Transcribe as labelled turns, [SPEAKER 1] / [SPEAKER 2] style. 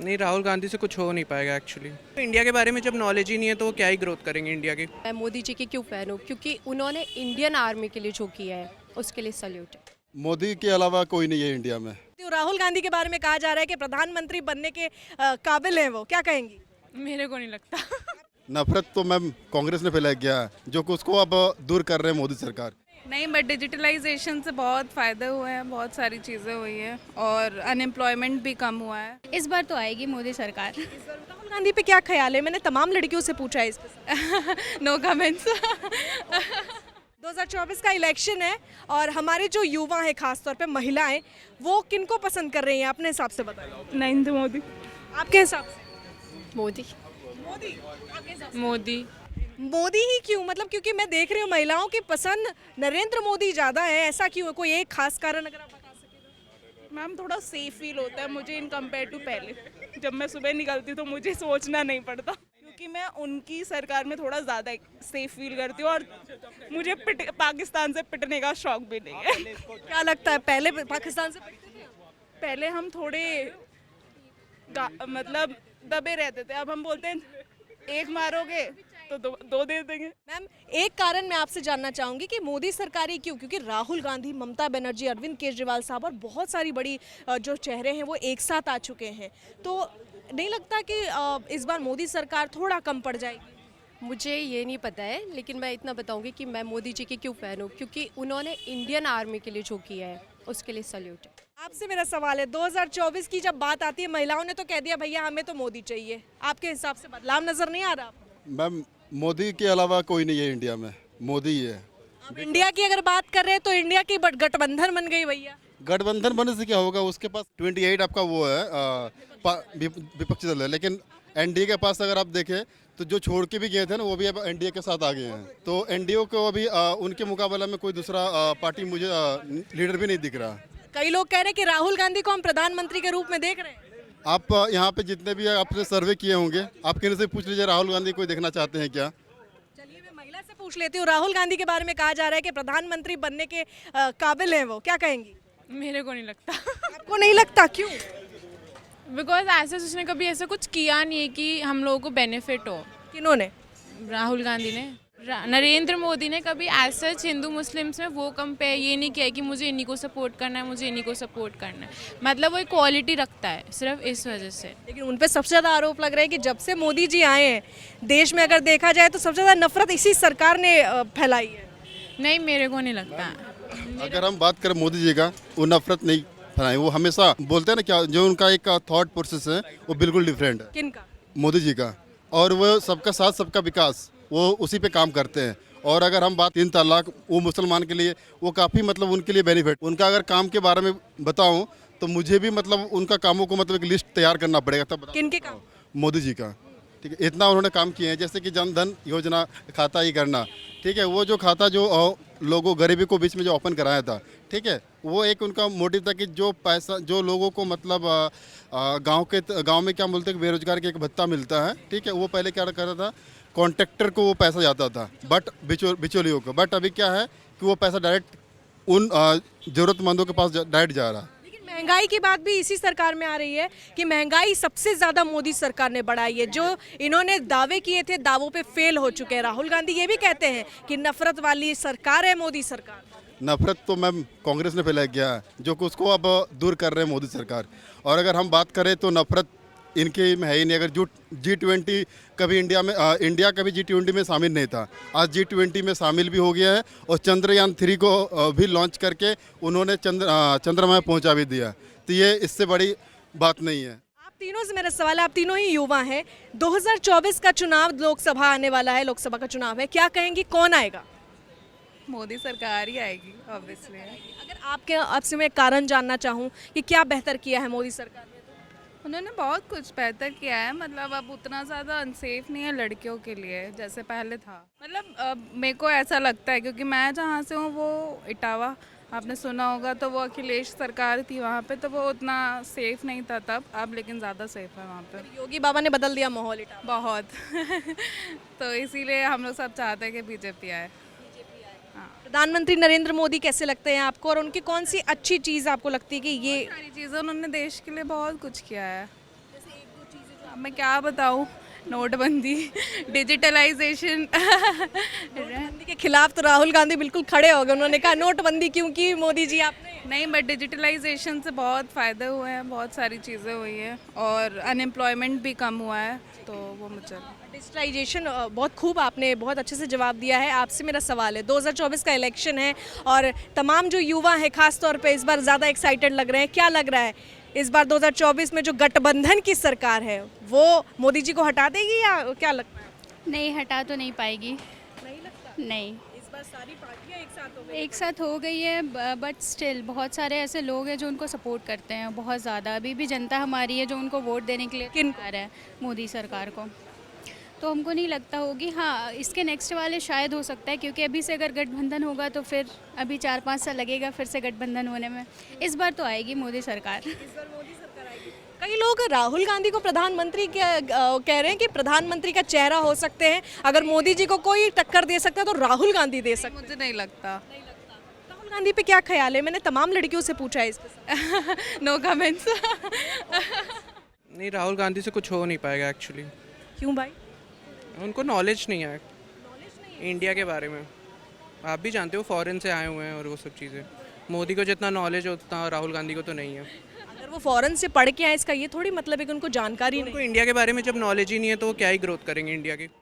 [SPEAKER 1] नहीं, राहुल गांधी से कुछ हो नहीं पाएगा एक्चुअली। इंडिया के बारे में जब नॉलेज ही नहीं है तो वो क्या ही ग्रोथ करेंगे इंडिया की।
[SPEAKER 2] मैं मोदी जी की क्यों फ़ैन हूँ, क्योंकि उन्होंने इंडियन आर्मी के लिए जो किया है उसके लिए सल्यूट है।
[SPEAKER 3] मोदी के अलावा कोई नहीं है इंडिया में।
[SPEAKER 4] तो राहुल गांधी के बारे में कहा जा रहा है कि प्रधानमंत्री बनने के काबिल हैं, वो क्या कहेंगी?
[SPEAKER 5] मेरे को नहीं लगता।
[SPEAKER 3] नफरत तो मैम कांग्रेस ने फैलाया गया है, जो कि उसको अब दूर कर रहे हैं मोदी सरकार।
[SPEAKER 5] नहीं, बट डिजिटलाइजेशन से बहुत फ़ायदे हुए हैं, बहुत सारी चीज़ें हुई हैं और अनएम्प्लॉयमेंट भी कम हुआ है।
[SPEAKER 6] इस बार तो आएगी मोदी सरकार।
[SPEAKER 4] राहुल गांधी पे क्या ख्याल है? मैंने तमाम लड़कियों से पूछा है इस पे।
[SPEAKER 5] No comments.
[SPEAKER 4] 2024 का इलेक्शन है और हमारे जो युवा हैं, खासतौर पे महिलाएं, वो किनको पसंद कर रही हैं अपने हिसाब से बताइए।
[SPEAKER 5] नरेंद्र मोदी।
[SPEAKER 4] आपके हिसाब से?
[SPEAKER 2] मोदी।
[SPEAKER 4] मोदी। आपके हिसाब से?
[SPEAKER 5] मोदी।
[SPEAKER 4] मोदी ही क्यों? मतलब क्योंकि मैं देख रही हूँ महिलाओं की पसंद नरेंद्र मोदी ज़्यादा है, ऐसा क्यों है? कोई एक खास कारण अगर आप बता सकें?
[SPEAKER 5] मैम थोड़ा सेफ फील होता है मुझे इन कंपेयर टू पहले। जब मैं सुबह निकलती हूँ तो मुझे सोचना नहीं पड़ता, क्योंकि मैं उनकी सरकार में थोड़ा ज़्यादा सेफ फील करती हूँ और मुझे पाकिस्तान से पिटने का शौक भी नहीं है।
[SPEAKER 4] क्या लगता है पहले पाकिस्तान से पिटते थे?
[SPEAKER 5] पहले हम थोड़े मतलब दबे रहते थे, अब हम बोलते हैं एक मारोगे तो दो दे देंगे।
[SPEAKER 4] मैम, एक कारण मैं आपसे जानना चाहूंगी कि मोदी सरकार ही क्यों? क्योंकि राहुल गांधी, ममता बनर्जी, अरविंद केजरीवाल साहब और बहुत सारी बड़ी जो चेहरे हैं वो एक साथ आ चुके हैं, तो नहीं लगता कि इस बार मोदी सरकार थोड़ा कम पड़ जाएगी?
[SPEAKER 2] मुझे ये नहीं पता है, लेकिन मैं इतना बताऊंगी कि मैं मोदी जी की क्यों फ़ैन हूँ, क्योंकि उन्होंने इंडियन आर्मी के लिए जो किया है उसके लिए सल्यूट है।
[SPEAKER 4] आपसे मेरा सवाल है, 2024 की जब बात आती है, महिलाओं ने तो कह दिया भैया हमें तो मोदी चाहिए, आपके हिसाब से बदलाव नजर नहीं आ रहा आपको?
[SPEAKER 3] मैम मोदी के अलावा कोई नहीं है इंडिया में, मोदी ही है।
[SPEAKER 4] अब इंडिया की अगर बात कर रहे हैं तो इंडिया की गठबंधन बन गई भैया।
[SPEAKER 3] गठबंधन बनने से क्या होगा? उसके पास 28 आपका वो है विपक्षी दल है, लेकिन एनडीए के पास अगर आप देखें तो जो छोड़ के भी गए थे ना, वो भी अब एनडीए के साथ आ गए हैं। तो एनडीए को अभी उनके मुकाबले में कोई दूसरा पार्टी मुझे लीडर भी नहीं दिख रहा।
[SPEAKER 4] कई लोग कह रहे हैं कि राहुल गांधी को हम प्रधानमंत्री के रूप में देख रहे हैं।
[SPEAKER 3] आप यहाँ पे जितने भी आपने सर्वे किए होंगे, आप किसी से पूछ लीजिए राहुल गांधी कोई देखना चाहते हैं क्या?
[SPEAKER 4] चलिए मैं महिला से पूछ लेती हूँ, राहुल गांधी के बारे में कहा जा रहा है कि प्रधानमंत्री बनने के काबिल हैं, वो क्या कहेंगी?
[SPEAKER 5] मेरे को नहीं लगता।
[SPEAKER 4] आपको नहीं लगता? क्यों?
[SPEAKER 5] बिकॉज ऐसा उसने कभी ऐसा कुछ किया नहीं है कि हम लोगों को बेनिफिट हो।
[SPEAKER 4] किन्होंने?
[SPEAKER 5] राहुल गांधी ने, नरेंद्र मोदी ने कभी ऐसा हिंदू मुस्लिम्स में वो कंपेयर ये नहीं किया कि मुझे इन्हीं को सपोर्ट करना है, मुझे इन्हीं को सपोर्ट करना है। मतलब वो इक्वालिटी रखता है, सिर्फ इस वजह से।
[SPEAKER 4] लेकिन उन पे सबसे ज़्यादा आरोप लग रहा है कि जब से मोदी जी आए हैं देश में, अगर देखा जाए तो सबसे ज़्यादा नफरत इसी सरकार ने फैलाई है।
[SPEAKER 5] नहीं, मेरे को नहीं लगता।
[SPEAKER 3] अगर हम बात करें मोदी जी का, वो नफरत नहीं फैलाए, वो हमेशा बोलते हैं ना, क्या जो उनका एक थॉट प्रोसेस है वो बिल्कुल डिफरेंट है
[SPEAKER 4] किनका?
[SPEAKER 3] मोदी जी का। और वो सबका साथ सबका विकास, वो उसी पे काम करते हैं। और अगर हम बात 3 तलाक, वो मुसलमान के लिए वो काफ़ी मतलब उनके लिए बेनिफिट। उनका अगर काम के बारे में बताऊं तो मुझे भी मतलब उनका कामों को मतलब एक लिस्ट तैयार करना पड़ेगा, तब बता।
[SPEAKER 4] किनके काम?
[SPEAKER 3] मोदी जी का, ठीक है। इतना उन्होंने काम किए हैं, जैसे कि जन धन योजना खाता ही करना, ठीक है। वो जो खाता जो लोगों गरीबी को बीच में जो ओपन कराया था, ठीक है, वो एक उनका मोटिव था कि जो पैसा जो लोगों को मतलब गांव में क्या बोलते हैं, बेरोजगार के एक भत्ता मिलता है, ठीक है, वो पहले क्या करता था, कॉन्ट्रैक्टर को वो पैसा जाता था, बट बिचौलियों को। बट अभी क्या है कि वो पैसा डायरेक्ट उन ज़रूरतमंदों के पास डायरेक्ट जा रहा है।
[SPEAKER 4] लेकिन महंगाई की बात भी इसी सरकार में आ रही है कि महंगाई सबसे ज़्यादा मोदी सरकार ने बढ़ाई है। जो इन्होंने दावे किए थे, दावों पे फेल हो चुके हैं। राहुल गांधी ये भी कहते हैं कि नफरत वाली सरकार है मोदी सरकार।
[SPEAKER 3] नफरत तो मैम कांग्रेस ने फैलाया गया है, जो कि उसको अब दूर कर रहे हैं मोदी सरकार। और अगर हम बात करें तो नफरत इनके में है ही नहीं। अगर जो G20 कभी इंडिया कभी G20 में शामिल नहीं था, आज G20 में शामिल भी हो गया है। और चंद्रयान 3 को भी लॉन्च करके उन्होंने चंद्रमा में पहुंचा भी दिया। तो ये इससे बड़ी बात नहीं है।
[SPEAKER 4] आप तीनों से मेरा सवाल है, आप तीनों ही युवा हैं, 2024 का चुनाव, लोकसभा आने वाला है, लोकसभा का चुनाव है, क्या कहेंगी कौन आएगा?
[SPEAKER 5] मोदी सरकार ही आएगी ऑब्वियसली।
[SPEAKER 4] अगर आपसे मैं कारण जानना चाहूँ कि क्या बेहतर किया है मोदी सरकार ने?
[SPEAKER 5] उन्होंने बहुत कुछ बेहतर किया है, मतलब अब उतना ज़्यादा अनसेफ नहीं है लड़कियों के लिए जैसे पहले था। मतलब मेरे को ऐसा लगता है, क्योंकि मैं जहाँ से हूँ वो इटावा, आपने सुना होगा, तो वो अखिलेश सरकार थी वहाँ पे, तो वो उतना सेफ नहीं था तब, अब लेकिन ज़्यादा सेफ है वहाँ पे।
[SPEAKER 4] योगी बाबा ने बदल दिया माहौल इटावा।
[SPEAKER 5] बहुत। तो इसीलिए हम लोग सब चाहते हैं कि बीजेपी आए।
[SPEAKER 4] प्रधानमंत्री नरेंद्र मोदी कैसे लगते हैं आपको, और उनकी कौन सी अच्छी चीज़ आपको लगती है कि ये?
[SPEAKER 5] सारी चीज़ें उन्होंने देश के लिए बहुत कुछ किया है।
[SPEAKER 4] जैसे एक
[SPEAKER 5] मैं क्या बताऊँ, नोटबंदी, डिजिटलाइजेशन।
[SPEAKER 4] नोटबंदी के खिलाफ तो राहुल गांधी बिल्कुल खड़े हो गए, उन्होंने कहा नोटबंदी क्यों की मोदी जी आपने।
[SPEAKER 5] नहीं, बट डिजिटलाइजेशन से बहुत फ़ायदे हुए हैं, बहुत सारी चीज़ें हुई हैं और अनएम्प्लॉयमेंट भी कम हुआ है, तो वो मुझे
[SPEAKER 4] डिजिटलाइजेशन बहुत खूब, आपने बहुत अच्छे से जवाब दिया है। आपसे मेरा सवाल है, 2024 का इलेक्शन है और तमाम जो युवा हैं खास तौर पे इस बार ज़्यादा एक्साइटेड लग रहे हैं, क्या लग रहा है इस बार 2024 में जो गठबंधन की सरकार है वो मोदी जी को हटा देगी या क्या लगता है?
[SPEAKER 6] नहीं, हटा तो नहीं पाएगी।
[SPEAKER 4] नहीं लगता।
[SPEAKER 6] नहीं,
[SPEAKER 4] इस बार सारी पार्टियां एक साथ हो गई।
[SPEAKER 6] एक साथ हो गई है, बट स्टिल बहुत सारे ऐसे लोग हैं जो उनको सपोर्ट करते हैं बहुत ज़्यादा। अभी भी जनता हमारी है जो उनको वोट देने के लिए
[SPEAKER 4] किन?
[SPEAKER 6] तैयार है, मोदी सरकार को। तो हमको नहीं लगता होगी। हाँ, इसके नेक्स्ट वाले शायद हो सकता है, क्योंकि अभी से अगर गठबंधन होगा तो फिर अभी 4-5 साल लगेगा फिर से गठबंधन होने में। इस बार तो आएगी मोदी सरकार।
[SPEAKER 4] कई लोग राहुल गांधी को प्रधानमंत्री कह रहे हैं कि प्रधानमंत्री का चेहरा हो सकते हैं, अगर मोदी जी को कोई टक्कर दे सकता है तो राहुल गांधी दे सकते
[SPEAKER 5] मुझे नहीं लगता।
[SPEAKER 4] हैं। राहुल गांधी पे क्या ख्याल है? मैंने तमाम लड़कियों से पूछा है इस पे।
[SPEAKER 5] No comments.
[SPEAKER 1] नहीं, राहुल गांधी से कुछ हो नहीं पाएगा एक्चुअली।
[SPEAKER 4] क्यों भाई?
[SPEAKER 1] उनको नॉलेज नहीं है इंडिया के बारे में। आप भी जानते हो, फॉरेन से आए हुए हैं और वो सब चीज़ें। मोदी को जितना नॉलेज है उतना राहुल गांधी को तो नहीं है।
[SPEAKER 4] अगर वो फॉरेन से पढ़ के आए इसका ये थोड़ी मतलब है कि उनको जानकारी नहीं।
[SPEAKER 1] उनको इंडिया के बारे में जब नॉलेज ही नहीं है तो वो क्या ही ग्रोथ करेंगे इंडिया की।